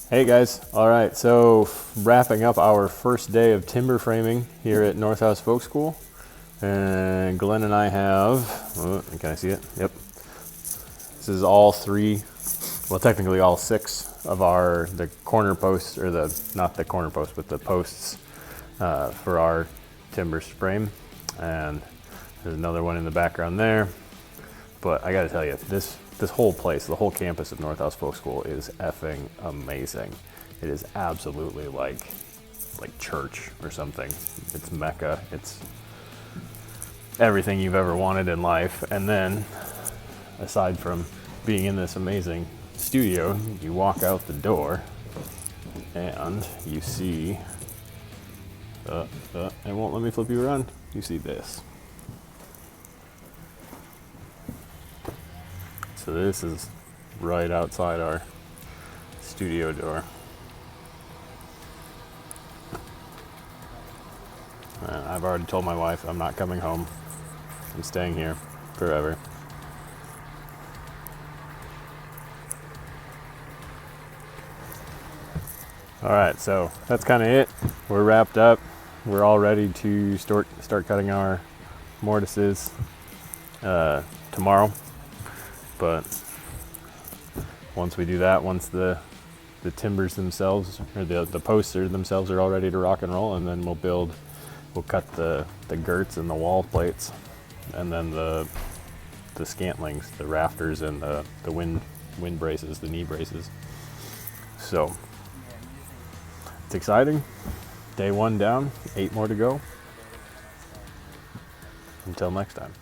Hey guys, all right, so wrapping up our first day of timber framing here at North House Folk School. And Glenn and I have, can I see it? Yep. This is all three, well technically all six of the corner posts, or not the corner posts, but the posts for our timber frame. And there's another one in the background there. But I gotta tell you, this whole place, the whole campus of North House Folk School is effing amazing. It is absolutely like church or something. It's Mecca. It's everything you've ever wanted in life. And then, aside from being in this amazing studio, you walk out the door and you see, it won't let me flip you around. You see this. So this is right outside our studio door. And I've already told my wife I'm not coming home. I'm staying here forever. All right, so that's kind of it. We're wrapped up. We're all ready to start cutting our mortises tomorrow. But once we do that, once the timbers themselves, or the posts themselves are all ready to rock and roll, and then we'll cut the girts and the wall plates, and then the scantlings, the rafters, and the wind braces, the knee braces. So it's exciting. Day one down, 8 more to go. Until next time.